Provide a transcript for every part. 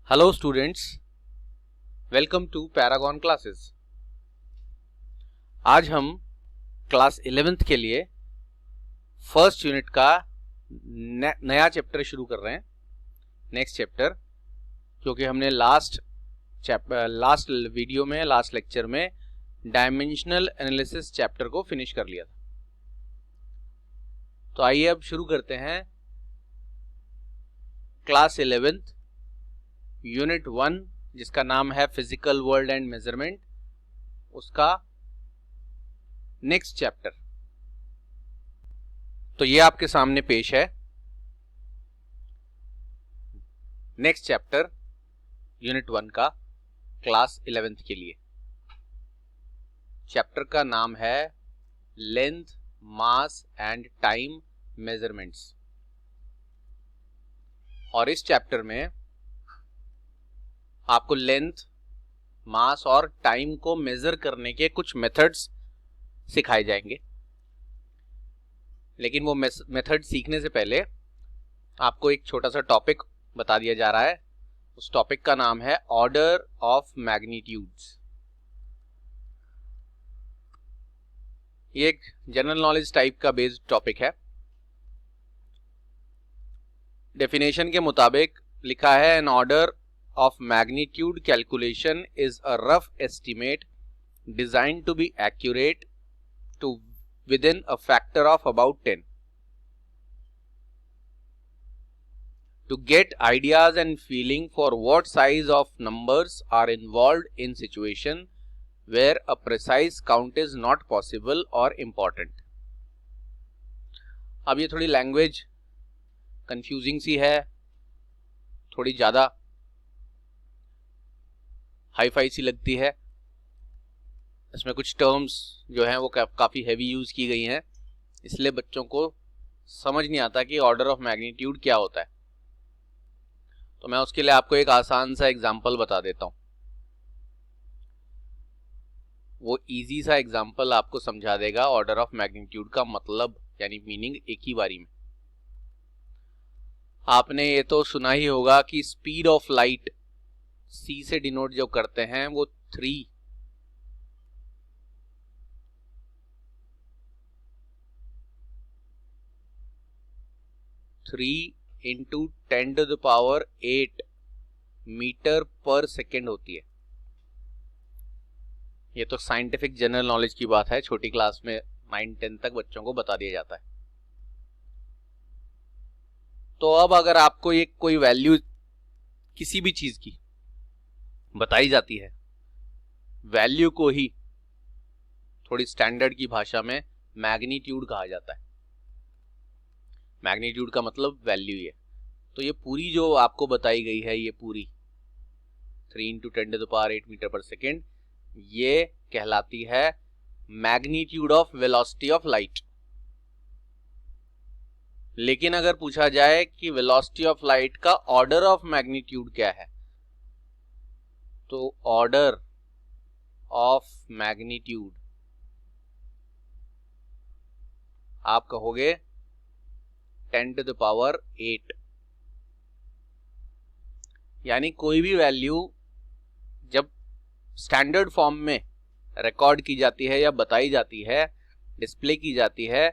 Hello students, welcome to Paragon classes. आज हम class 11th के लिए फर्स्ट यूनिट का नया चैप्टर शुरू कर रहे हैं, नेक्स्ट चैप्टर, क्योंकि हमने लास्ट वीडियो में, लास्ट लेक्चर में डायमेंशनल एनालिसिस चैप्टर को फिनिश कर लिया था। तो आइए अब शुरू करते हैं क्लास 11th यूनिट 1, जिसका नाम है फिजिकल वर्ल्ड एंड मेजरमेंट, उसका नेक्स्ट चैप्टर। तो ये आपके सामने पेश है नेक्स्ट चैप्टर यूनिट 1 का क्लास 11th के लिए। चैप्टर का नाम है length, mass and time measurements. और इस चैप्टर में आपको लेंथ, मास और टाइम को मेजर करने के कुछ मेथड्स सिखाए जाएंगे। लेकिन वो मेथड सीखने से पहले आपको एक छोटा सा टॉपिक बता दिया जा रहा है। उस टॉपिक का नाम है ऑर्डर ऑफ मैग्नीट्यूड्स। ये एक जनरल नॉलेज टाइप का बेस्ड टॉपिक है। डेफिनेशन के मुताबिक लिखा है, an order of magnitude calculation is a rough estimate designed to be accurate to within a factor of about 10 to get ideas and feeling for what size of numbers are involved in situation where a precise count is not possible or important। अब ये थोड़ी language confusing सी है, थोड़ी ज्यादा hi fi सी लगती है। इसमें कुछ टर्म्स जो हैं वो काफ़ी हैवी यूज़ की गई हैं, इसलिए बच्चों को समझ नहीं आता कि ऑर्डर ऑफ मैग्नीट्यूड क्या होता है। तो मैं उसके लिए आपको एक आसान सा एग्जांपल बता देता हूँ। वो इजी सा एग्जांपल आपको समझा देगा ऑर्डर ऑफ मैग्नीट्यूड का मतलब, यानी मीनिंग एक ही बारी में। आपने ये तो सुना ही होगा कि स्पीड ऑफ लाइट C से डिनोट जो करते हैं वो 3 into 10⁸ मीटर पर सेकेंड होती है। ये तो साइंटिफिक जनरल नॉलेज की बात है, छोटी क्लास में 9-10 तक बच्चों को बता दिया जाता है। तो अब अगर आपको ये कोई वैल्यू किसी भी चीज की बताई जाती है, वैल्यू को ही थोड़ी स्टैंडर्ड की भाषा में मैग्नीट्यूड कहा जाता है। मैग्नीट्यूड का मतलब वैल्यू है। तो ये पूरी जो आपको बताई गई है, ये पूरी 3 × 10⁸ मीटर पर सेकेंड, ये कहलाती है magnitude of velocity of light. लेकिन अगर पूछा जाए कि वेलोसिटी ऑफ लाइट का ऑर्डर ऑफ मैग्नीट्यूड क्या है, तो ऑर्डर ऑफ मैग्नीट्यूड आप कहोगे 10⁸। यानी कोई भी वैल्यू जब स्टैंडर्ड फॉर्म में रिकॉर्ड की जाती है या बताई जाती है, डिस्प्ले की जाती है,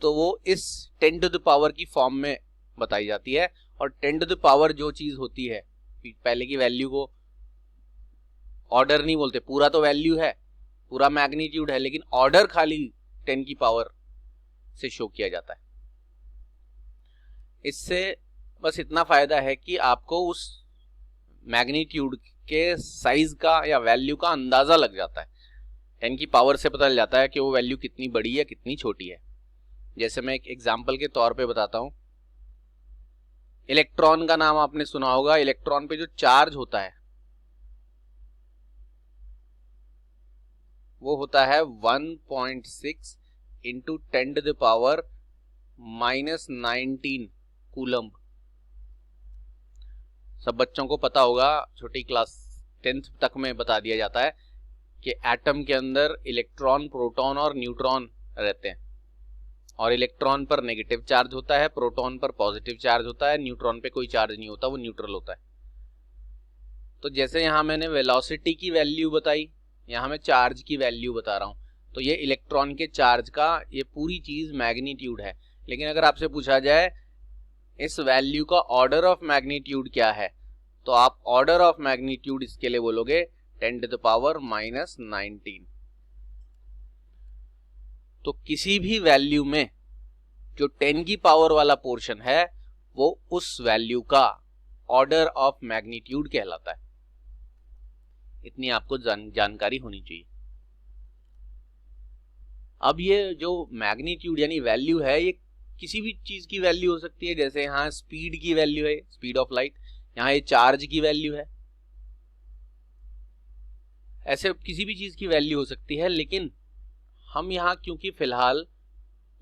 तो वो इस 10⁻ की फॉर्म में बताई जाती है। और 10⁻ जो चीज होती है, पहले की वैल्यू को ऑर्डर नहीं बोलते, पूरा तो वैल्यू है, पूरा मैग्नीट्यूड है, लेकिन ऑर्डर खाली 10 की पावर से शो किया जाता है। इससे बस इतना फायदा है कि आपको उस मैग्नीट्यूड के साइज का या वैल्यू का अंदाजा लग जाता है। 10 की पावर से पता चल जाता है कि वो वैल्यू कितनी बड़ी है, कितनी छोटी है। जैसे मैं एक एग्जाम्पल के तौर पे बताता हूं, इलेक्ट्रॉन का नाम आपने सुना होगा। इलेक्ट्रॉन पे जो चार्ज होता है वो होता है 1.6 × 10⁻⁻19 कूलम्ब। सब बच्चों को पता होगा, छोटी क्लास 10th तक में बता दिया जाता है कि एटम के अंदर इलेक्ट्रॉन, प्रोटॉन और न्यूट्रॉन रहते हैं। और इलेक्ट्रॉन पर नेगेटिव चार्ज होता है, प्रोटॉन पर पॉजिटिव चार्ज होता है, न्यूट्रॉन पे कोई चार्ज नहीं होता, वो न्यूट्रल होता है। तो जैसे यहाँ मैंने वेलोसिटी की वैल्यू बताई, यहाँ मैं चार्ज की वैल्यू बता रहा हूँ। तो ये इलेक्ट्रॉन के चार्ज का ये पूरी चीज मैग्नीट्यूड है। लेकिन अगर आपसे पूछा जाए इस वैल्यू का ऑर्डर ऑफ मैग्नीट्यूड क्या है, तो आप ऑर्डर ऑफ मैग्नीट्यूड इसके लिए बोलोगे 10⁻⁻⁹। तो किसी भी वैल्यू में जो 10 की पावर वाला पोर्शन है वो उस वैल्यू का ऑर्डर ऑफ मैग्नीट्यूड कहलाता है। इतनी आपको जानकारी होनी चाहिए। अब ये जो मैग्नीट्यूड यानी वैल्यू है, ये किसी भी चीज की वैल्यू हो सकती है। जैसे यहाँ स्पीड की वैल्यू है, स्पीड ऑफ लाइट, यहाँ ये चार्ज की वैल्यू है, ऐसे किसी भी चीज की वैल्यू हो सकती है। लेकिन हम यहाँ क्योंकि फिलहाल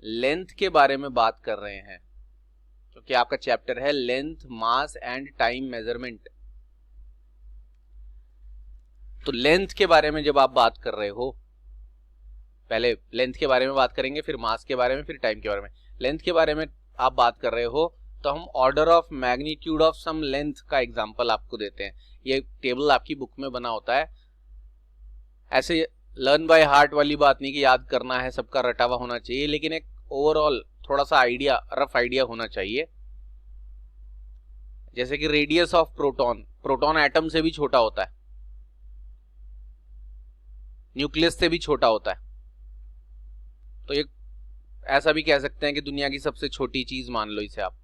लेंथ के बारे में बात कर रहे हैं, क्योंकि आपका चैप्टर है length, mass and time measurement, तो लेंथ के बारे में जब आप बात कर रहे हो, पहले लेंथ के बारे में बात करेंगे, फिर मास के बारे में, फिर टाइम के बारे में। लेंथ के बारे में आप बात कर रहे हो तो हम order of magnitude of some length का एग्जांपल आपको देते हैं। ये टेबल आपकी बुक में बना होता है। ऐसे लर्न बाय हार्ट वाली बात नहीं कि याद करना है, सबका रटा हुआ होना चाहिए, लेकिन एक ओवरऑल थोड़ा सा आइडिया, रफ आइडिया होना चाहिए। जैसे कि radius of proton, proton atom से भी छोटा होता है, न्यूक्लियस से भी छोटा होता है। तो ये ऐसा भी कह सकते हैं कि दुनिया की सबसे छोटी चीज मान लो इसे आप।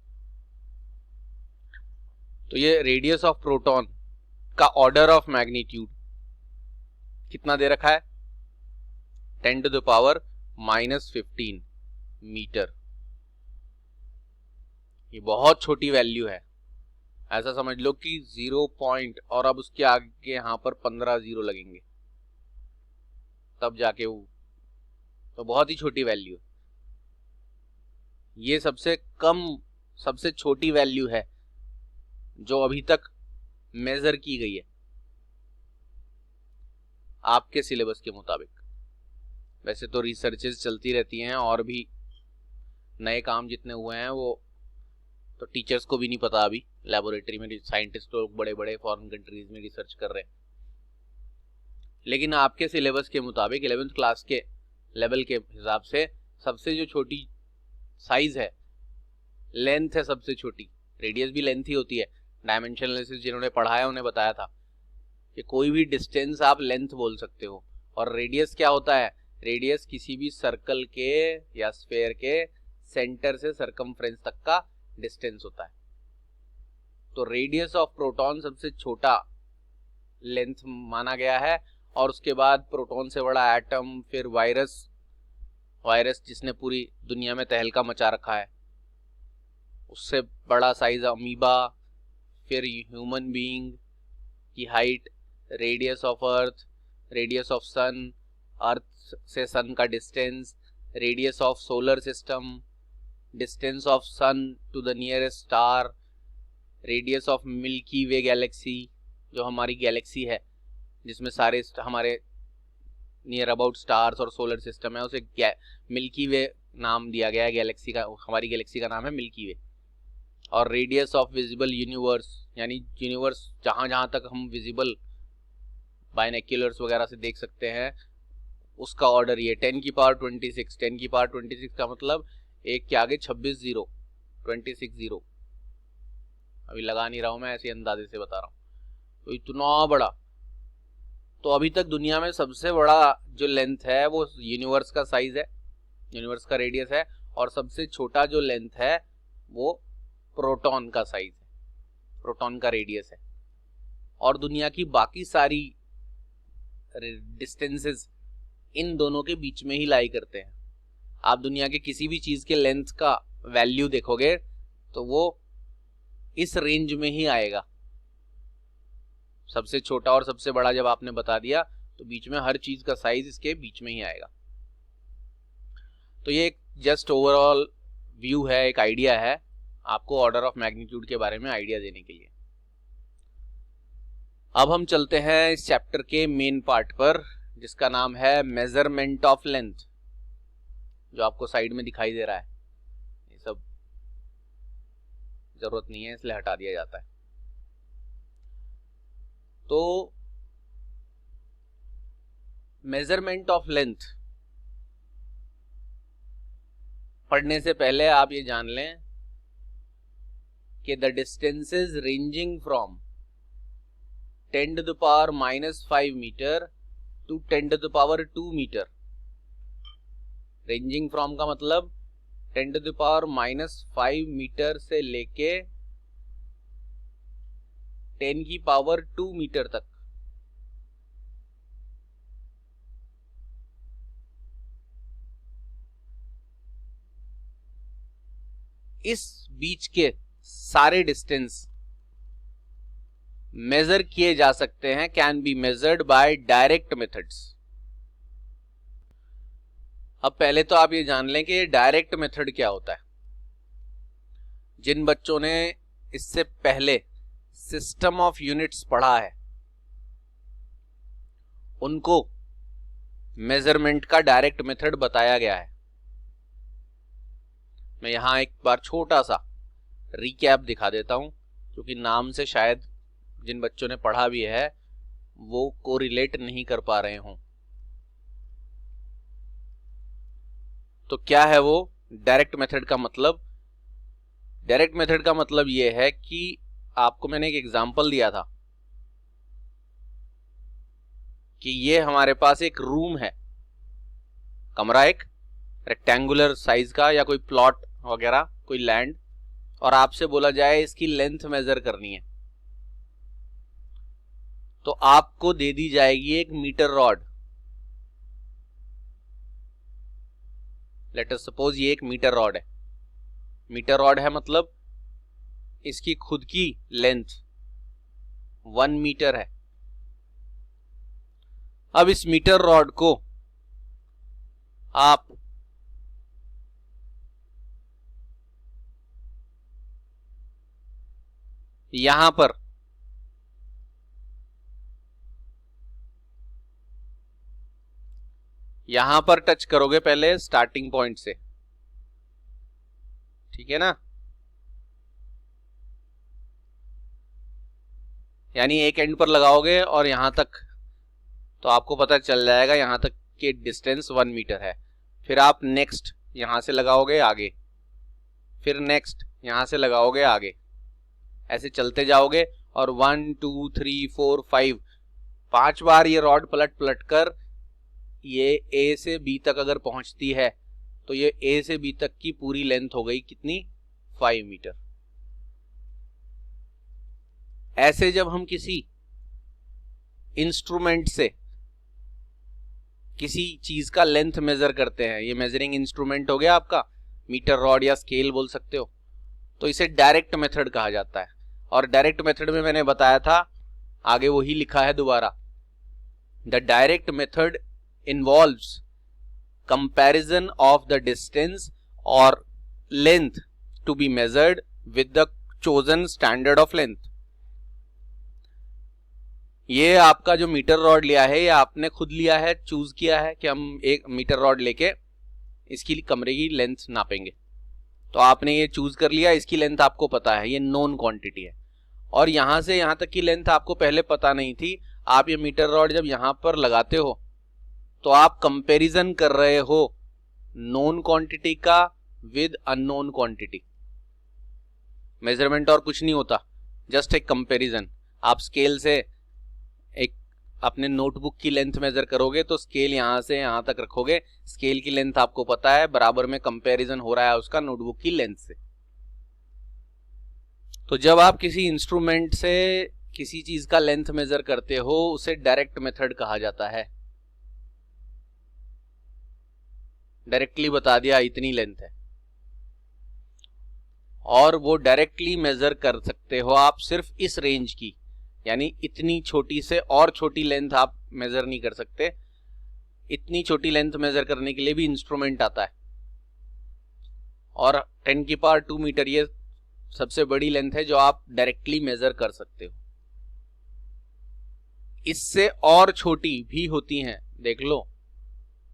तो ये रेडियस ऑफ प्रोटॉन का ऑर्डर ऑफ मैग्नीट्यूड कितना दे रखा है, 10⁻⁻15 मीटर। ये बहुत छोटी वैल्यू है। ऐसा समझ लो कि 0 पॉइंट और अब उसके आगे यहां पर 15 जीरो लगेंगे तब जाके वो, तो बहुत ही छोटी वैल्यू। ये सबसे कम, सबसे छोटी वैल्यू है जो अभी तक मेजर की गई है आपके सिलेबस के मुताबिक। वैसे तो रिसर्चेस चलती रहती हैं और भी नए काम जितने हुए हैं वो तो टीचर्स को भी नहीं पता। अभी लैबोरेटरी में साइंटिस्ट लोग बड़े बड़े फॉरेन कंट्रीज में रिसर्च कर रहे हैं, लेकिन आपके सिलेबस के मुताबिक 11th क्लास के लेवल के हिसाब से सबसे जो छोटी साइज है, लेंथ है सबसे छोटी। रेडियस भी लेंथ ही होती है। डायमेंशन एनालिसिस जिन्होंने पढ़ा है उन्हें बताया था कि कोई भी डिस्टेंस आप लेंथ बोल सकते हो। और रेडियस क्या होता है, रेडियस किसी भी सर्कल के या स्फेयर के सेंटर से सरकमफ्रेंस तक का डिस्टेंस होता है। तो रेडियस ऑफ प्रोटॉन सबसे छोटा लेंथ माना गया है। और उसके बाद प्रोटॉन से बड़ा एटम, फिर वायरस जिसने पूरी दुनिया में तहलका मचा रखा है, उससे बड़ा साइज अमीबा, फिर ह्यूमन बीइंग की height, radius of earth, radius of sun, earth से सन का distance, radius of solar system, distance of sun to the nearest star, radius of milky way galaxy, जो हमारी गैलेक्सी है जिसमें सारे हमारे नियर अबाउट स्टार्स और सोलर सिस्टम है, उसे मिल्की वे नाम दिया गया है गैलेक्सी का। हमारी गैलेक्सी का नाम है मिल्की वे। और रेडियस ऑफ विजिबल यूनिवर्स, यानी यूनिवर्स जहां जहां तक हम विजिबल बाइनोक्यूलर्स वगैरह से देख सकते हैं, उसका ऑर्डर ये 10⁻26। 10⁻26 का मतलब एक के आगे 26 जीरो, 26 जीरो। अभी लगा नहीं रहा हूं मैं, ऐसे अंदाजे से बता रहा हूं। तो इतना बड़ा। तो अभी तक दुनिया में सबसे बड़ा जो लेंथ है वो यूनिवर्स का साइज है, यूनिवर्स का रेडियस है। और सबसे छोटा जो लेंथ है वो प्रोटॉन का साइज है, प्रोटॉन का रेडियस है। और दुनिया की बाकी सारी डिस्टेंसेस इन दोनों के बीच में ही लाई करते हैं। आप दुनिया के किसी भी चीज के लेंथ का वैल्यू देखोगे तो वो इस रेंज में ही आएगा। सबसे छोटा और सबसे बड़ा जब आपने बता दिया तो बीच में हर चीज का साइज इसके बीच में ही आएगा। तो ये एक जस्ट ओवरऑल व्यू है, एक आइडिया है आपको ऑर्डर ऑफ मैग्नीट्यूड के बारे में आइडिया देने के लिए। अब हम चलते हैं इस चैप्टर के मेन पार्ट पर, जिसका नाम है मेजरमेंट ऑफ लेंथ, जो आपको साइड में दिखाई दे रहा है। जरूरत नहीं है, इसलिए हटा दिया जाता है। तो मेजरमेंट ऑफ लेंथ पढ़ने से पहले आप ये जान लें कि the distances ranging from 10⁻⁻5 metre to 10⁻2 metre. Ranging from का मतलब 10⁻⁻5 मीटर से लेके 10⁻2 मीटर तक। इस बीच के सारे डिस्टेंस मेजर किए जा सकते हैं, can be measured by direct methods. अब पहले तो आप ये जान लें कि डायरेक्ट मेथड क्या होता है। जिन बच्चों ने इससे पहले सिस्टम ऑफ यूनिट्स पढ़ा है उनको मेजरमेंट का डायरेक्ट मेथड बताया गया है। मैं यहां एक बार छोटा सा रिकैप दिखा देता हूं, क्योंकि नाम से शायद जिन बच्चों ने पढ़ा भी है वो कोरिलेट नहीं कर पा रहे हों। तो क्या है वो डायरेक्ट मेथड का मतलब? डायरेक्ट मेथड का मतलब ये है कि आपको मैंने एक एग्जांपल दिया था कि ये हमारे पास एक रूम है, कमरा एक रेक्टेंगुलर साइज का या कोई प्लॉट वगैरह, कोई लैंड, और आपसे बोला जाए इसकी लेंथ मेजर करनी है, तो आपको दे दी जाएगी एक metre rod. Let us suppose ये एक मीटर रॉड है। मीटर रॉड है मतलब इसकी खुद की लेंथ 1 मीटर है। अब इस मीटर रॉड को आप यहां पर टच करोगे पहले स्टार्टिंग पॉइंट से, ठीक है ना। यानी एक एंड पर लगाओगे और यहां तक, तो आपको पता चल जाएगा यहां तक की डिस्टेंस 1 मीटर है। फिर आप नेक्स्ट यहां से लगाओगे आगे, फिर नेक्स्ट यहां से लगाओगे आगे, ऐसे चलते जाओगे और 1 2 3 4 5 5 बार ये रॉड पलट पलट कर ये ए से बी तक अगर पहुंचती है तो ये ए से बी तक की पूरी लेंथ हो गई कितनी? 5 मीटर। ऐसे जब हम किसी इंस्ट्रूमेंट से किसी चीज का लेंथ मेजर करते हैं, ये मेजरिंग इंस्ट्रूमेंट हो गया आपका, मीटर रॉड या स्केल बोल सकते हो, तो इसे डायरेक्ट मेथड कहा जाता है। और डायरेक्ट मेथड में मैंने बताया था, आगे वही लिखा है दोबारा, the direct method involves comparison of the distance or length to be measured with the chosen standard of length। ये आपका जो मीटर रॉड लिया है ये आपने खुद लिया है, चूज किया है कि हम एक मीटर रॉड लेके इसकी कमरे की लेंथ नापेंगे, तो आपने ये चूज कर लिया, इसकी लेंथ आपको पता है, ये नोन क्वांटिटी है। और यहां से यहां तक की लेंथ आपको पहले पता नहीं थी। आप ये मीटर रॉड जब यहां पर लगाते हो तो आप कंपैरिजन कर रहे हो नोन क्वांटिटी का विद अननोन क्वांटिटी। मेजरमेंट और कुछ नहीं होता, जस्ट एक कंपैरिजन। आप स्केल से एक अपने नोटबुक की लेंथ मेजर करोगे तो स्केल यहां से यहां तक रखोगे, स्केल की लेंथ आपको पता है, बराबर में कंपैरिजन हो रहा है उसका नोटबुक की लेंथ से। तो जब आप किसी इंस्ट्रूमेंट से किसी चीज का लेंथ मेजर करते हो उसे डायरेक्ट मेथड कहा जाता है। डायरेक्टली बता दिया इतनी लेंथ है, और वो डायरेक्टली मेजर कर सकते हो आप सिर्फ इस रेंज की, यानी इतनी छोटी से और छोटी लेंथ आप मेजर नहीं कर सकते। इतनी छोटी लेंथ मेजर करने के लिए भी इंस्ट्रूमेंट आता है, और 10⁻2 मीटर ये सबसे बड़ी लेंथ है जो आप डायरेक्टली मेजर कर सकते हो। इससे और छोटी भी होती हैं, देख लो,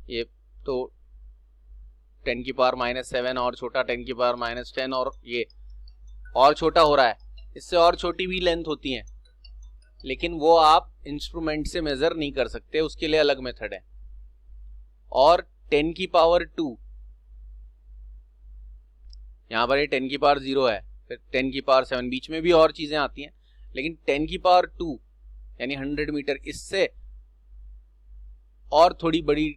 ये तो 10⁻⁻7 और छोटा 10⁻10 और ये और छोटा हो रहा है, इससे और छोटी भी लेंथ होती है, लेकिन वो आप इंस्ट्रूमेंट से मेजर नहीं कर सकते, उसके लिए अलग मेथड है। और 10 की पावर 2, यहां पर ये 10 की पावर 0 है, फिर 10 की पावर 7, बीच में भी और चीजें आती हैं, लेकिन 10 की पावर 2 यानी 100 मीटर, इससे और थोड़ी बड़ी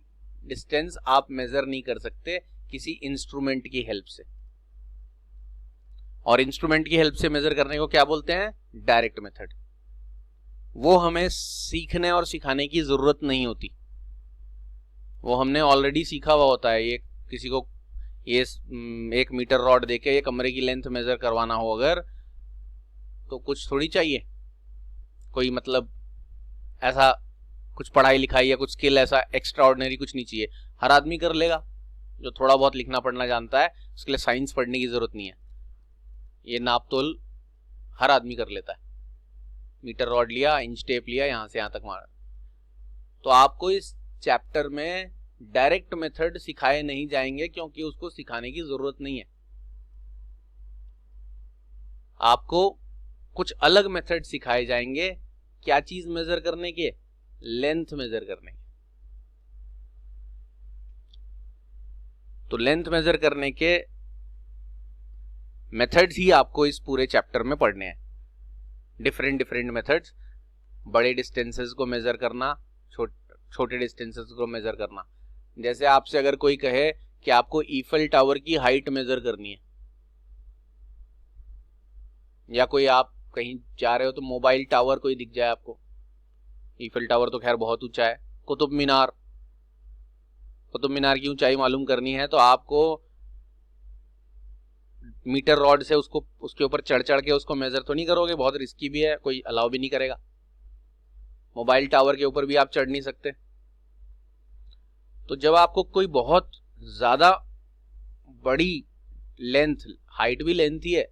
डिस्टेंस आप मेजर नहीं कर सकते किसी इंस्ट्रूमेंट की हेल्प से। और इंस्ट्रूमेंट की हेल्प से मेजर करने को क्या बोलते हैं? Direct method. वो हमें सीखने और सिखाने की जरूरत नहीं होती, वो हमने ऑलरेडी सीखा हुआ होता है। ये किसी को ये 1 मीटर रॉड देके ये कमरे की लेंथ मेजर करवाना हो अगर, तो कुछ थोड़ी चाहिए, कोई मतलब ऐसा कुछ पढ़ाई लिखाई या कुछ स्किल ऐसा एक्स्ट्रा ऑर्डिनरी कुछ नहीं चाहिए, हर आदमी कर लेगा। जो थोड़ा बहुत लिखना पढ़ना जानता है उसके लिए साइंस पढ़ने की जरूरत नहीं है, ये नाप तोल हर आदमी कर लेता है। मीटर रॉड लिया, इंच टेप लिया, यहां से यहां तक मारा। तो आपको इस चैप्टर में डायरेक्ट मेथड सिखाए नहीं जाएंगे, क्योंकि उसको सिखाने की जरूरत नहीं है। आपको कुछ अलग मेथड सिखाए जाएंगे। क्या चीज मेजर करने के? लेंथ मेजर करने के। तो लेंथ मेजर करने के मेथड्स ही आपको इस पूरे चैप्टर में पढ़ने हैं। डिफरेंट मेथड्स, बड़े डिस्टेंसेस को मेजर करना, छोटे डिस्टेंसेस को मेजर करना। जैसे आपसे अगर कोई कहे कि आपको ईफल टावर की हाइट मेजर करनी है, या कोई आप कहीं जा रहे हो तो मोबाइल टावर कोई दिख जाए आपको, ईफल टावर तो खैर बहुत ऊंचा है, कुतुब मीनार की ऊंचाई मालूम करनी है, तो आपको मीटर रॉड से उसको उसके ऊपर चढ़ के उसको मेजर तो नहीं करोगे, बहुत रिस्की भी है, कोई अलाउ भी नहीं करेगा। मोबाइल टावर के ऊपर भी आप चढ़ नहीं सकते। तो जब आपको कोई बहुत ज्यादा बड़ी लेंथ, हाइट भी लेंथ ही है,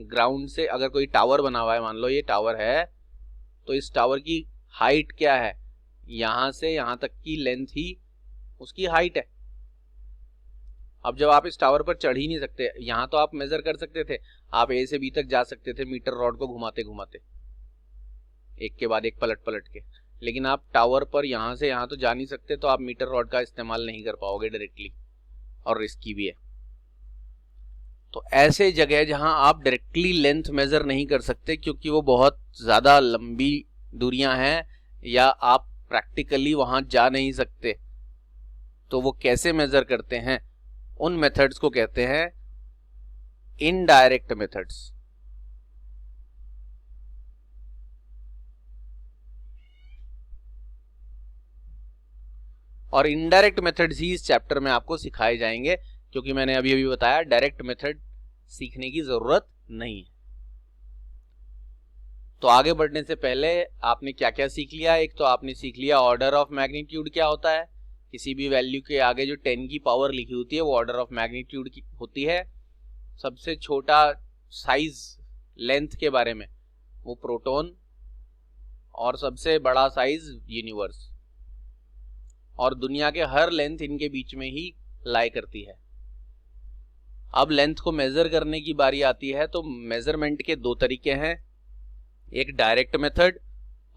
ग्राउंड से अगर कोई टावर बना हुआ है, मान लो ये टावर है, तो इस टावर की हाइट क्या है? यहां से यहां तक की लेंथ ही उसकी हाइट है। अब जब आप इस टावर पर चढ़ ही नहीं सकते, यहां तो आप मेजर कर सकते थे, आप ए से बी तक जा सकते थे मीटर रॉड को घुमाते घुमाते, एक के बाद एक पलट के, लेकिन आप टावर पर यहां से यहां तो जा नहीं सकते, तो आप मीटर रॉड का इस्तेमाल नहीं कर पाओगे डायरेक्टली, और रिस्की भी है। तो ऐसे जगह जहां आप डायरेक्टली लेंथ मेजर नहीं कर सकते, क्योंकि वो बहुत ज्यादा लंबी दूरियां हैं, या आप प्रैक्टिकली वहां जा नहीं सकते, तो वो कैसे मेजर करते हैं? उन मेथड्स को कहते हैं इनडायरेक्ट मेथड्स। और इनडायरेक्ट मेथड्स ही इस चैप्टर में आपको सिखाए जाएंगे, क्योंकि मैंने अभी बताया डायरेक्ट मेथड सीखने की जरूरत नहीं है। तो आगे बढ़ने से पहले आपने क्या क्या सीख लिया? एक तो आपने सीख लिया ऑर्डर ऑफ मैग्नीट्यूड क्या होता है। किसी भी वैल्यू के आगे जो 10 की पावर लिखी होती है वो ऑर्डर ऑफ मैग्नीट्यूड की होती है। सबसे छोटा साइज लेंथ के बारे में वो प्रोटॉन, और सबसे बड़ा साइज यूनिवर्स, और दुनिया के हर लेंथ इनके बीच में ही लाई करती है। अब लेंथ को मेजर करने की बारी आती है, तो मेजरमेंट के दो तरीके हैं, एक डायरेक्ट मेथड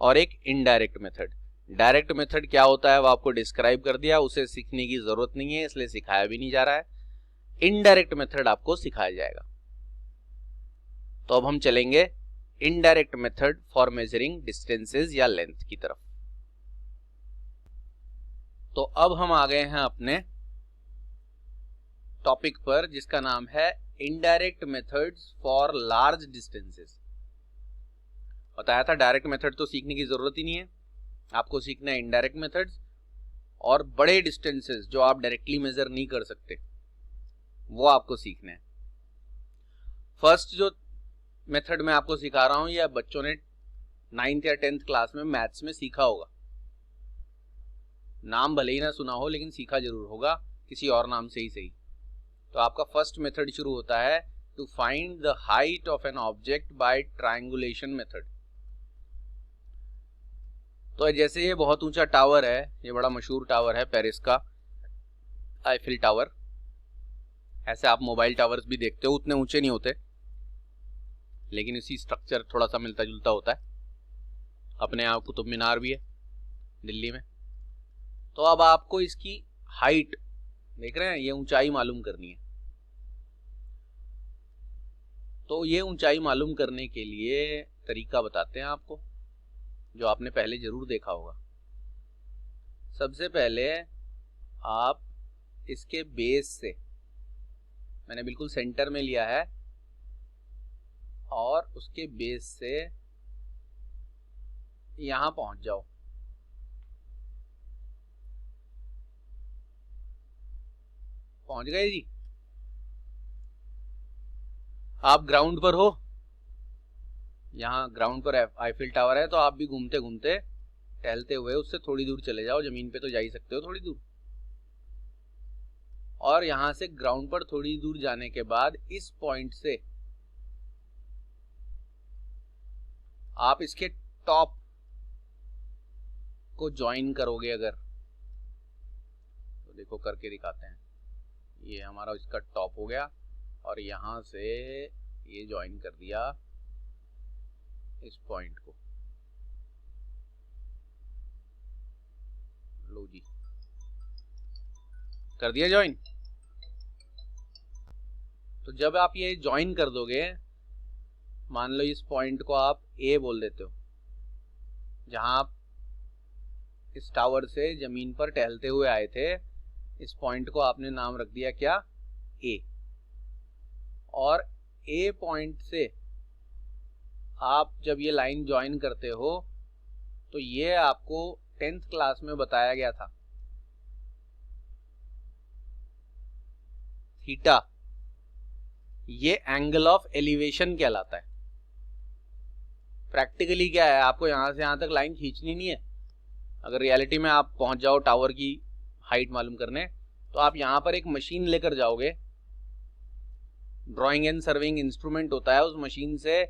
और एक इनडायरेक्ट मेथड। डायरेक्ट मेथड क्या होता है वो आपको डिस्क्राइब कर दिया, उसे सीखने की जरूरत नहीं है, इसलिए सिखाया भी नहीं जा रहा है। इनडायरेक्ट मेथड आपको सिखाया जाएगा। तो अब हम चलेंगे indirect method for measuring distances या लेंथ की तरफ। तो अब हम आ गए हैं अपने टॉपिक पर, जिसका नाम है indirect methods for large distances. बताया था डायरेक्ट मेथड तो सीखने की जरूरत ही नहीं है, आपको सीखना है इनडायरेक्ट मेथड्स, और बड़े डिस्टेंसेस जो आप डायरेक्टली मेजर नहीं कर सकते वो आपको सीखना है। फर्स्ट जो मेथड मैं आपको सिखा रहा हूं, यह बच्चों ने 9th या 10th क्लास में मैथ्स में सीखा होगा। नाम भले ही ना सुना हो, लेकिन सीखा जरूर होगा, किसी और नाम से ही सही। तो आपका फर्स्ट मेथड शुरू होता है to find the height of an object by triangulation method. तो जैसे ये बहुत ऊंचा टावर है, ये बड़ा मशहूर टावर है पेरिस का, आईफिल टावर। ऐसे आप मोबाइल टावर्स भी देखते हो, उतने ऊंचे नहीं होते, लेकिन इसी स्ट्रक्चर थोड़ा सा मिलता जुलता होता है। अपने यहाँ कुतुब मीनार भी है दिल्ली में। तो अब आपको इसकी हाइट देख रहे हैं, ये ऊंचाई मालूम करनी है। तो ये ऊंचाई मालूम करने के लिए तरीका बताते हैं आपको, जो आपने पहले जरूर देखा होगा। सबसे पहले आप इसके बेस से, मैंने बिल्कुल सेंटर में लिया है, और उसके बेस से यहां पहुंच जाओ। पहुंच गए जी। आप ग्राउंड पर हो, यहाँ ग्राउंड पर आईफिल टावर है, तो आप भी घूमते घूमते टहलते हुए उससे थोड़ी दूर चले जाओ, जमीन पे तो जा ही सकते हो थोड़ी दूर। और यहां से ग्राउंड पर थोड़ी दूर जाने के बाद इस पॉइंट से आप इसके टॉप को ज्वाइन करोगे अगर, तो देखो करके दिखाते हैं। ये हमारा इसका टॉप हो गया, और यहां से ये ज्वाइन कर दिया इस पॉइंट को। लो जी, कर दिया ज्वाइन। तो जब आप ये ज्वाइन कर दोगे, मान लो इस पॉइंट को आप ए बोल देते हो, जहां आप इस टावर से जमीन पर टहलते हुए आए थे, इस पॉइंट को आपने नाम रख दिया क्या, ए। और ए पॉइंट से आप जब ये लाइन ज्वाइन करते हो, तो ये आपको 10th क्लास में बताया गया था, थीटा, ये एंगल ऑफ एलिवेशन कहलाता है। प्रैक्टिकली क्या है, आपको यहां से यहां तक लाइन खींचनी नहीं है। अगर रियलिटी में आप पहुंच जाओ टावर की हाइट मालूम करने, तो आप यहां पर एक मशीन लेकर जाओगे, ड्राइंग एंड सर्विंग इंस्ट्रूमेंट होता है, उस मशीन से,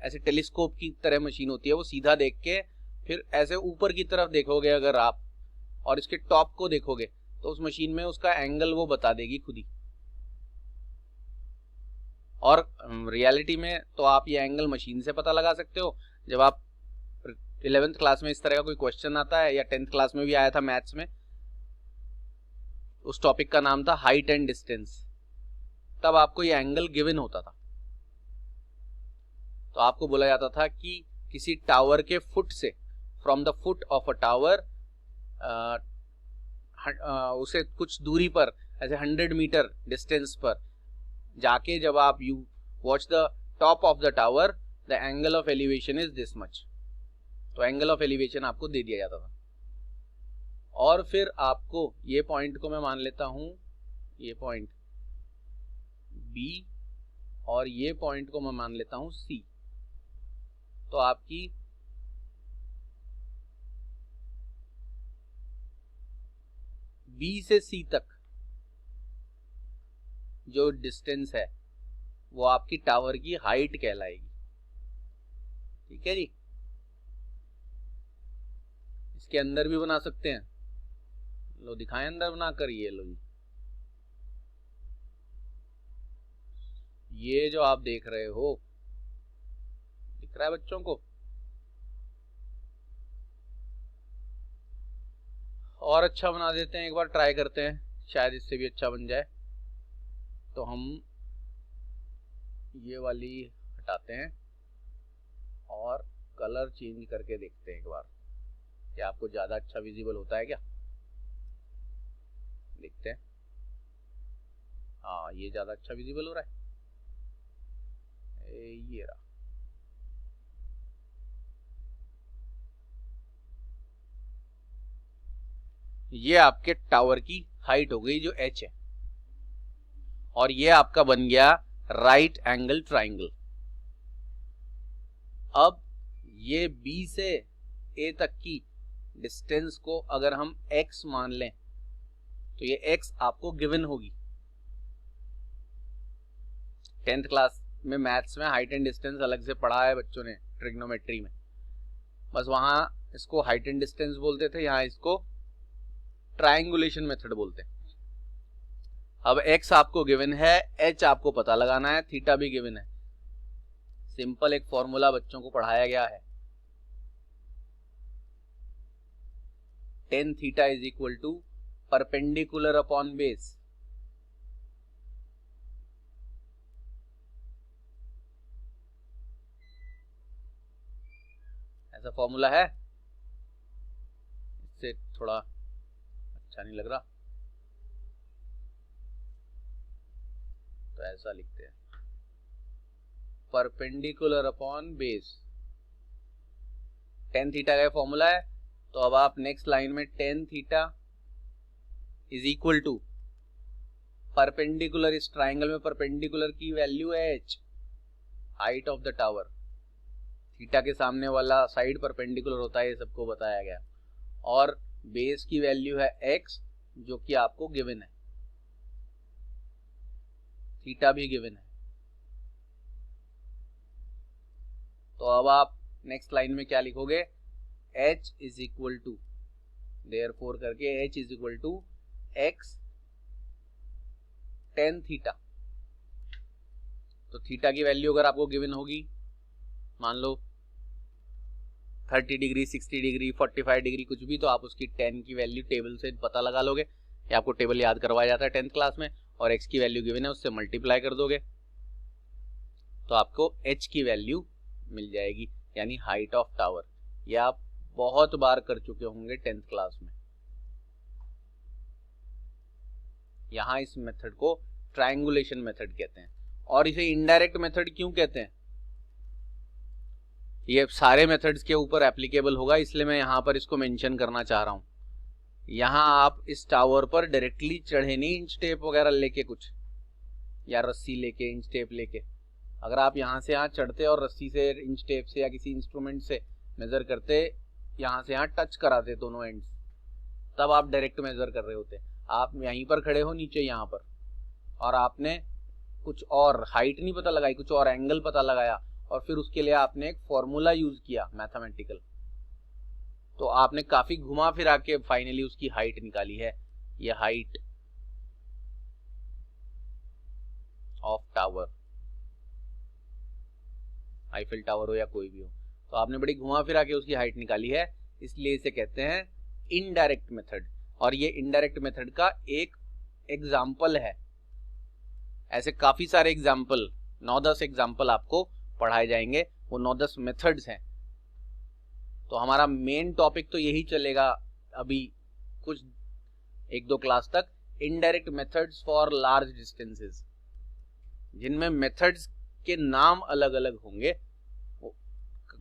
ऐसे टेलीस्कोप की तरह मशीन होती है, वो सीधा देख के फिर ऐसे ऊपर की तरफ देखोगे अगर आप, और इसके टॉप को देखोगे, तो उस मशीन में उसका एंगल वो बता देगी खुद ही। और रियलिटी में तो आप ये एंगल मशीन से पता लगा सकते हो। जब आप 11th क्लास में इस तरह का कोई क्वेश्चन आता है, या 10th क्लास में भी आया था मैथ्स में, उस टॉपिक का नाम था हाइट एंड डिस्टेंस, तब आपको ये एंगल गिवन होता था। तो आपको बोला जाता था कि किसी टावर के फुट से, from the foot of a tower, उसे कुछ दूरी पर, ऐसे 100 मीटर डिस्टेंस पर जाके जब आप you watch the top of the tower, the angle of elevation is this much. तो एंगल ऑफ एलिवेशन आपको दे दिया जाता था। और फिर आपको ये पॉइंट को मैं मान लेता हूं, ये पॉइंट बी, और ये पॉइंट को मैं मान लेता हूं सी। तो आपकी बी से सी तक जो डिस्टेंस है, वो आपकी टावर की हाइट कहलाएगी। ठीक है जी। इसके अंदर भी बना सकते हैं, लो दिखाएं अंदर बनाकर। ये लो जी, ये जो आप देख रहे हो, दिख रहा है बच्चों को? और अच्छा बना देते हैं, एक बार ट्राई करते हैं, शायद इससे भी अच्छा बन जाए। तो हम ये वाली हटाते हैं और कलर चेंज करके देखते हैं एक बार, क्या आपको ज्यादा अच्छा विजिबल होता है क्या? देखते हैं। हाँ, ये ज्यादा अच्छा विजिबल हो रहा है। ये रहा। ये आपके टावर की हाइट हो गई जो h है, और ये आपका बन गया राइट एंगल ट्राइंगल। अब ये B से A तक की डिस्टेंस को अगर हम x मान लें, तो ये x आपको गिवन होगी। 10th क्लास में मैथ्स में हाइट एंड डिस्टेंस अलग से पढ़ा है बच्चों ने, ट्रिग्नोमेट्री में। बस वहां इसको हाइट एंड डिस्टेंस बोलते थे, यहाँ इसको ट्रायंगुलेशन मेथड बोलते हैं। अब x आपको गिवन है, h आपको पता लगाना है, थीटा भी गिवन है। सिंपल एक फॉर्मूला बच्चों को पढ़ाया गया है, tan theta is equal to perpendicular upon base. ऐसा फॉर्मूला है, इससे थोड़ा अच्छा नहीं लग रहा तो ऐसा लिखते हैं, perpendicular upon base. tan theta का फॉर्मूला है, तो अब आप नेक्स्ट लाइन में tan theta is equal to perpendicular, इस ट्राइंगल में परपेंडिकुलर की वैल्यू है h, height of the tower. Theta के सामने वाला साइड परपेंडिकुलर होता है, ये सबको बताया गया। और बेस की वैल्यू है x, जो कि आपको गिवन है, थीटा भी गिवन है। तो अब आप नेक्स्ट लाइन में क्या लिखोगे, h is equal to, therefore करके h is equal to x tan theta. तो थीटा की वैल्यू अगर आपको गिवन होगी, मान लो 30 डिग्री, 60 डिग्री, 45 डिग्री, कुछ भी, तो आप उसकी tan की वैल्यू टेबल से पता लगा लोगे, या आपको टेबल याद करवाया जाता है 10th क्लास में, और x की वैल्यू गिवन है, उससे मल्टीप्लाई कर दोगे तो आपको h की वैल्यू मिल जाएगी, यानी हाइट ऑफ टावर। यह आप बहुत बार कर चुके होंगे 10th क्लास में। यहां इस मेथड को ट्रायंगुलेशन मेथड कहते हैं, और इसे इनडायरेक्ट मेथड क्यों कहते हैं, ये सारे मेथड्स के ऊपर एप्लीकेबल होगा, इसलिए मैं यहां पर इसको मेंशन करना चाह रहा हूं। यहां आप इस टावर पर डायरेक्टली चढ़े नहीं, इंच टेप वगैरह लेके कुछ, या रस्सी लेके, इंच टेप लेके। अगर आप यहां से यहाँ चढ़ते और रस्सी से, इंच टेप से या किसी इंस्ट्रूमेंट से मेजर करते, यहां से यहाँ टच कराते दोनों एंड्स, तब आप डायरेक्ट मेजर कर रहे होते। आप यहीं पर खड़े हो नीचे यहाँ पर, और आपने कुछ और हाइट नहीं पता लगाई, कुछ और एंगल पता लगाया, और फिर उसके लिए आपने एक फॉर्मूला यूज किया मैथमेटिकल, तो आपने काफी घुमा फिरा के फाइनली उसकी हाइट निकाली है। ये height of tower, Eiffel tower हो या कोई भी हो, तो आपने बड़ी घुमा फिरा के उसकी हाइट निकाली है, इसलिए इसे कहते हैं इनडायरेक्ट मेथड। और ये इनडायरेक्ट मेथड का एक एग्जाम्पल है। ऐसे काफी सारे एग्जाम्पल, 9-10 एग्जाम्पल आपको पढ़ाए जाएंगे, वो 9-10 मेथड्स हैं। तो हमारा मेन टॉपिक तो यही चलेगा अभी कुछ 1-2 क्लास तक, indirect methods for large distances, जिनमें मेथड्स के नाम अलग अलग होंगे,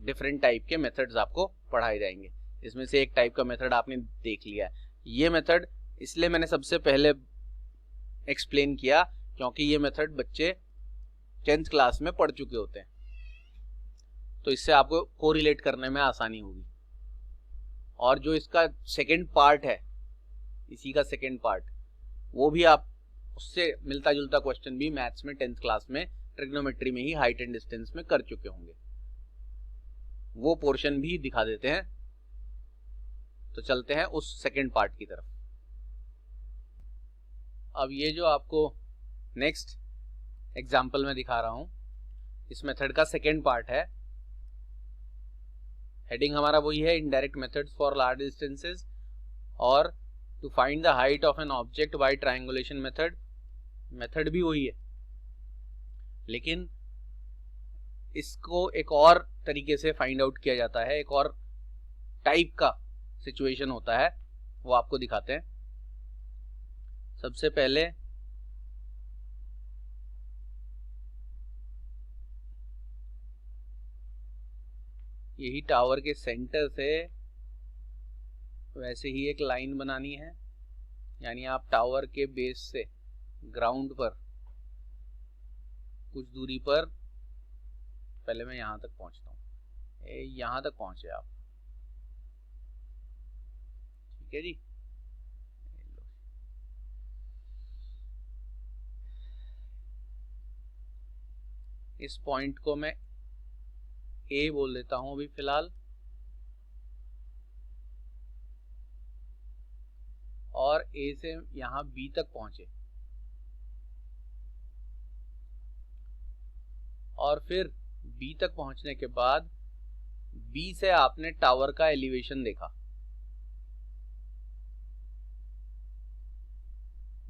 डिफरेंट टाइप के मेथड्स आपको पढ़ाए जाएंगे। इसमें से एक टाइप का मेथड आपने देख लिया है। ये मेथड इसलिए मैंने सबसे पहले एक्सप्लेन किया क्योंकि ये मेथड बच्चे 10th क्लास में पढ़ चुके होते हैं, तो इससे आपको कोरिलेट करने में आसानी होगी। और जो इसका सेकंड पार्ट है, इसी का सेकंड पार्ट, वो भी आप उससे मिलता जुलता क्वेश्चन भी मैथ्स में 10th क्लास में ट्रिग्नोमेट्री में ही हाइट एंड डिस्टेंस में कर चुके होंगे, वो पोर्शन भी दिखा देते हैं। तो चलते हैं उस सेकंड पार्ट की तरफ। अब ये जो आपको नेक्स्ट एग्जाम्पल में दिखा रहा हूं, इस मेथड का सेकंड पार्ट है। हेडिंग हमारा वही है, indirect methods for large distances, और to find the height of an object by triangulation method. Method भी वही है, लेकिन इसको एक और तरीके से फाइंड आउट किया जाता है, एक और टाइप का सिचुएशन होता है, वो आपको दिखाते हैं। सबसे पहले यही टावर के सेंटर से वैसे ही एक लाइन बनानी है, यानी आप टावर के बेस से ग्राउंड पर कुछ दूरी पर, पहले मैं यहां तक पहुंचता हूं, यहां तक पहुंचे आप, ठीक है जी। इस पॉइंट को मैं ए बोल देता हूं अभी फिलहाल, और ए से यहां बी तक पहुंचे, और फिर बी तक पहुंचने के बाद बी से आपने टावर का एलिवेशन देखा,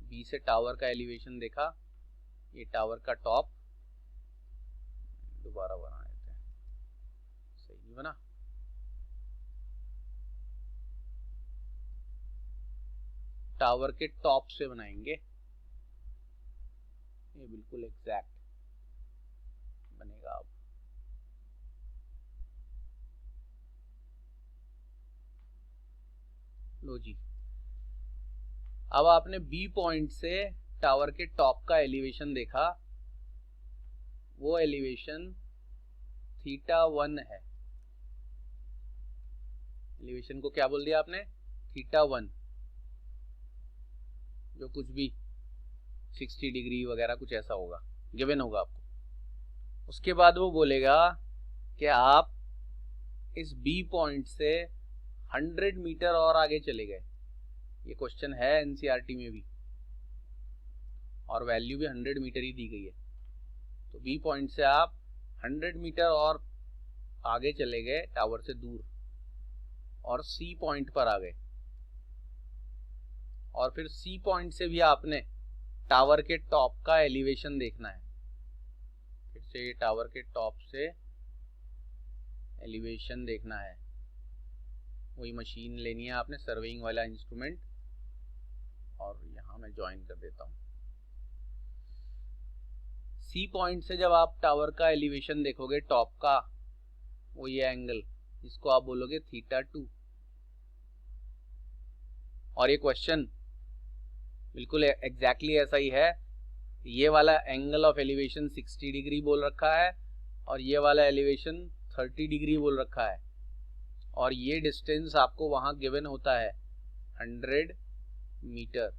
बी से टावर का एलिवेशन देखा, ये टावर का टॉप, दोबारा बना देते हैं, सही नहीं बना, टावर के टॉप से बनाएंगे, ये बिल्कुल एग्जैक्ट बनेगा। अब लो जी, अब आपने बी पॉइंट से टावर के टॉप का एलिवेशन देखा, वो एलिवेशन θ1 है, एलिवेशन को क्या बोल दिया आपने, θ1, जो कुछ भी 60 डिग्री वगैरह कुछ ऐसा होगा, गिवन होगा आपको। उसके बाद वो बोलेगा कि आप इस बी पॉइंट से 100 मीटर और आगे चले गए, ये क्वेश्चन है एनसीईआरटी में भी, और वैल्यू भी 100 मीटर ही दी गई है। तो बी पॉइंट से आप 100 मीटर और आगे चले गए टावर से दूर, और सी पॉइंट पर आ गए, और फिर सी पॉइंट से भी आपने टावर के टॉप का एलिवेशन देखना है, फिर से ये टावर के टॉप से एलिवेशन देखना है। वही मशीन लेनी है आपने, सर्वेइंग वाला इंस्ट्रूमेंट, और यहां मैं ज्वाइन कर देता हूं। सी पॉइंट से जब आप टावर का एलिवेशन देखोगे टॉप का, वो ये एंगल, इसको आप बोलोगे θ2, और ये क्वेश्चन बिल्कुल एग्जैक्टली ऐसा ही है। ये वाला एंगल ऑफ एलिवेशन 60 डिग्री बोल रखा है, और ये वाला एलिवेशन 30 डिग्री बोल रखा है, और ये डिस्टेंस आपको वहां गिवन होता है 100 मीटर।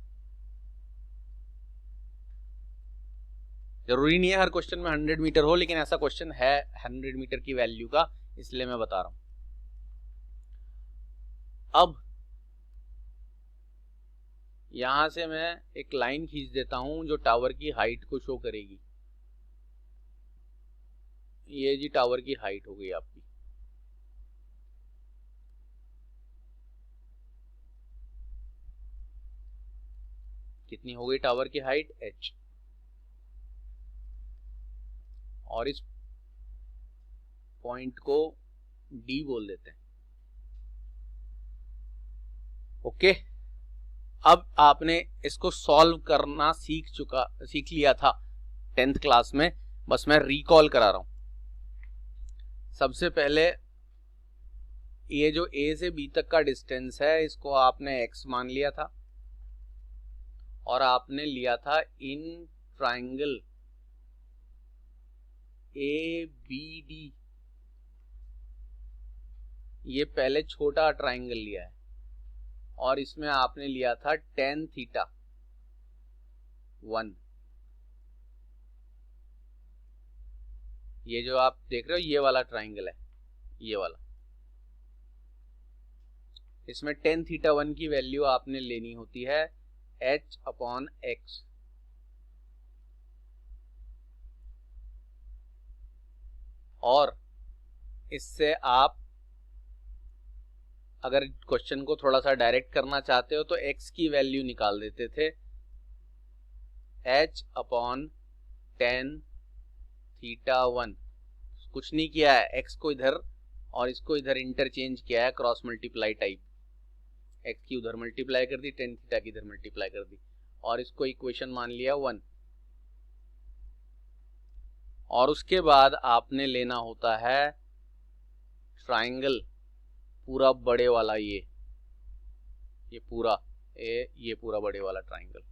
जरूरी नहीं है हर क्वेश्चन में 100 मीटर हो, लेकिन ऐसा क्वेश्चन है 100 मीटर की वैल्यू का, इसलिए मैं बता रहा हूं। अब यहां से मैं एक लाइन खींच देता हूं जो टावर की हाइट को शो करेगी। ये जी टावर की हाइट हो गई आपकी, कितनी हो गई टावर की हाइट, h, और इस पॉइंट को d बोल देते हैं। ओके, अब आपने इसको सॉल्व करना सीख लिया था 10th क्लास में, बस मैं रिकॉल करा रहा हूं। सबसे पहले ये जो a से b तक का डिस्टेंस है, इसको आपने x मान लिया था, और आपने लिया था इन ट्राइंगल ABD, ये पहले छोटा ट्राइंगल लिया है, और इसमें आपने लिया था tan θ1। ये जो आप देख रहे हो ये वाला ट्राइंगल है, ये वाला, इसमें tan θ1 की वैल्यू आपने लेनी होती है h/x, और इससे आप अगर क्वेश्चन को थोड़ा सा डायरेक्ट करना चाहते हो तो x की वैल्यू निकाल देते थे, h/tan θ1, कुछ नहीं किया है, x को इधर और इसको इधर इंटरचेंज किया है, क्रॉस मल्टीप्लाई टाइप, x की उधर मल्टीप्लाई कर दी, tan θ की इधर मल्टीप्लाई कर दी, और इसको इक्वेशन मान लिया 1। और उसके बाद आपने लेना होता है ट्राइंगल पूरा बड़े वाला, ये पूरा बड़े वाला ट्राइंगल,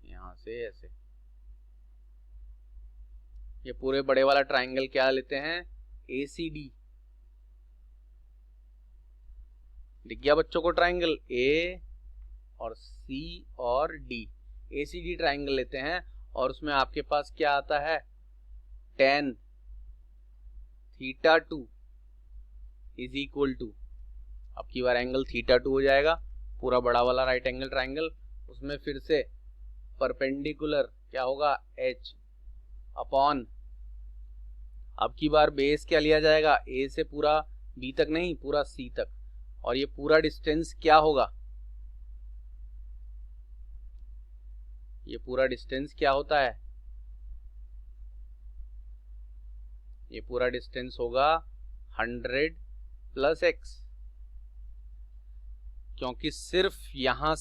यहां से ऐसे, ये पूरे बड़े वाला ट्राइंगल क्या लेते हैं, ACD। दिख गया बच्चों को ट्राइंगल A और C और D, ACD ट्राइंगल लेते हैं, और उसमें आपके पास क्या आता है, tan θ2 इज इक्वल टू, अब की बार एंगल θ2 हो जाएगा, पूरा बड़ा वाला राइट एंगल ट्राइंगल, उसमें फिर से परपेंडिकुलर क्या होगा, h/tan अब की बार बेस क्या लिया जाएगा, ए से पूरा बी तक नहीं, पूरा सी तक, और ये पूरा डिस्टेंस क्या होगा, ये पूरा डिस्टेंस क्या होता है, ये पूरा डिस्टेंस होगा 100 प्लस x, क्योंकि सिर्फ यहां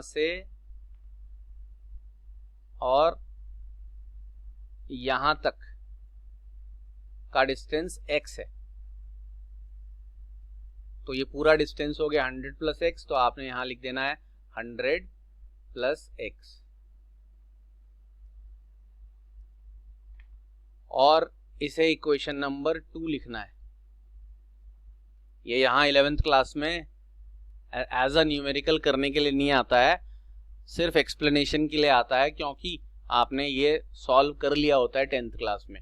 से और यहां तक का डिस्टेंस x है, तो ये पूरा डिस्टेंस हो गया 100 प्लस x, तो आपने यहां लिख देना है 100 प्लस x, और इसे इक्वेशन नंबर 2 लिखना है। ये यहाँ 11th क्लास में एज अ न्यूमेरिकल करने के लिए नहीं आता है, सिर्फ एक्सप्लेनेशन के लिए आता है, क्योंकि आपने ये सॉल्व कर लिया होता है 10th क्लास में।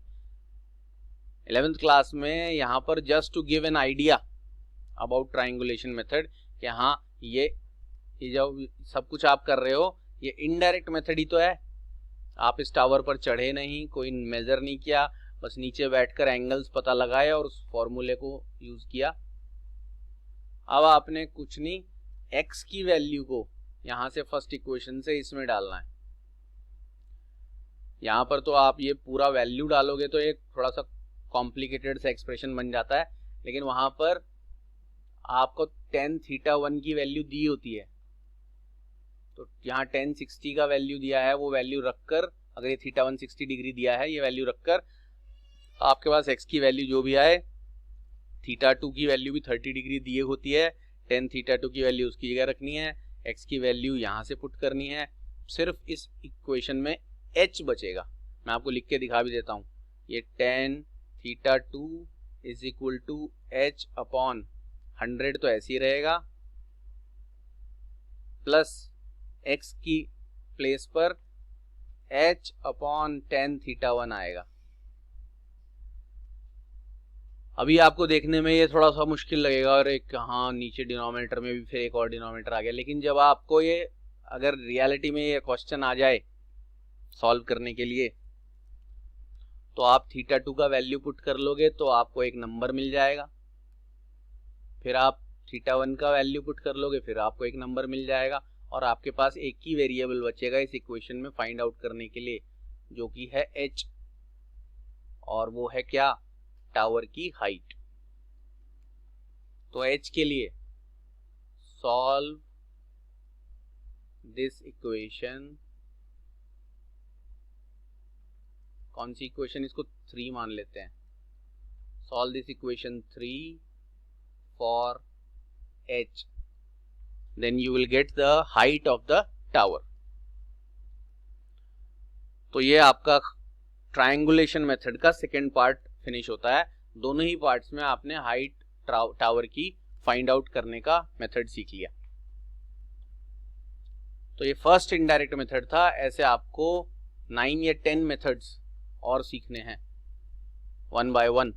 11th क्लास में यहाँ पर just to give an idea about triangulation method कि हाँ ये जो सब कुछ आप कर रहे हो ये इनडायरेक्ट मेथड ही तो है, आप इस टावर पर चढ़े नहीं, कोई मेजर नहीं किया, बस नीचे बैठकर एंगल्स पता लगाए और उस फॉर्मूले को यूज किया। अब आपने कुछ नहीं, x की वैल्यू को यहां से फर्स्ट इक्वेशन से इसमें डालना है। यहां पर तो आप ये पूरा वैल्यू डालोगे तो एक थोड़ा सा कॉम्प्लिकेटेड सा एक्सप्रेशन बन जाता है, लेकिन वहां पर आपको tan θ1 की वैल्यू दी होती है, तो यहाँ tan 60 का वैल्यू दिया है, वो वैल्यू रखकर, अगर ये θ1 60 डिग्री दिया है, ये वैल्यू रखकर आपके पास x की वैल्यू जो भी आए, θ2 की वैल्यू भी 30 डिग्री दी होती है, tan θ2 की वैल्यू उसकी जगह रखनी है, x की वैल्यू यहाँ से पुट करनी है, सिर्फ इस इक्वेशन में h बचेगा। मैं आपको लिख के दिखा भी देता हूँ, ये tan θ2 is equal to h upon 100 तो ऐसे ही रहेगा, प्लस x की प्लेस पर h अपॉन tan θ1 आएगा। अभी आपको देखने में ये थोड़ा सा मुश्किल लगेगा और एक हाँ नीचे डिनोमिनेटर में भी फिर एक और डिनोमिनेटर आ गया, लेकिन जब आपको ये अगर रियलिटी में ये क्वेश्चन आ जाए सॉल्व करने के लिए, तो आप θ2 का वैल्यू पुट कर लोगे तो आपको एक नंबर मिल जाएगा, फिर आप θ1 का वैल्यू पुट कर लोगे फिर आपको एक नंबर मिल जाएगा, और आपके पास एक ही वेरिएबल बचेगा इस इक्वेशन में फाइंड आउट करने के लिए, जो कि है h, और वो है क्या, टावर की हाइट। तो h के लिए सॉल्व दिस इक्वेशन, कौन सी इक्वेशन, इसको 3 मान लेते हैं, solve this equation 3 for h, then you will get the height of the tower। तो ये आपका ट्रायंगुलेशन मेथड का सेकेंड पार्ट फिनिश होता है। दोनों ही पार्ट्स में आपने हाइट टावर की फाइंड आउट करने का मेथड सीख लिया। तो ये फर्स्ट इनडायरेक्ट मेथड था, ऐसे आपको 9 या 10 मेथड्स और सीखने हैं 1 बाय 1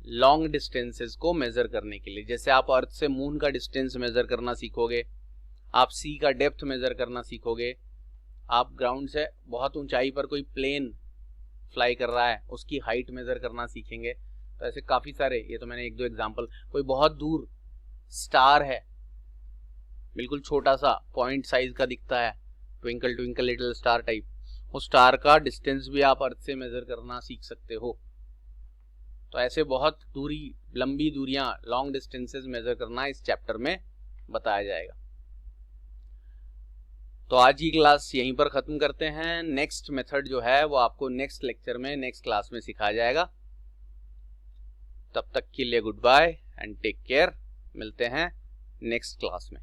लॉन्ग डिस्टेंसेस को मेजर करने के लिए। जैसे आप अर्थ से मून का डिस्टेंस मेजर करना सीखोगे, आप सी का डेप्थ मेजर करना सीखोगे, आप ग्राउंड से बहुत ऊंचाई पर कोई प्लेन फ्लाई कर रहा है उसकी हाइट मेजर करना सीखेंगे। तो ऐसे काफी सारे, ये तो मैंने 1-2 एग्जांपल, कोई बहुत दूर स्टार है, बिल्कुल छोटा सा पॉइंट साइज का दिखता है, twinkle twinkle little star type, उस स्टार का डिस्टेंस भी आप अर्थ से मेजर करना सीख सकते हो। तो ऐसे बहुत लंबी दूरियां, लॉन्ग डिस्टेंसेस मेजर करना इस चैप्टर में बताया जाएगा। तो आज की क्लास यहीं पर खत्म करते हैं। नेक्स्ट मेथड जो है वो आपको नेक्स्ट लेक्चर में, नेक्स्ट क्लास में सिखाया जाएगा। तब तक के लिए good bye and take care, मिलते हैं नेक्स्ट क्लास में।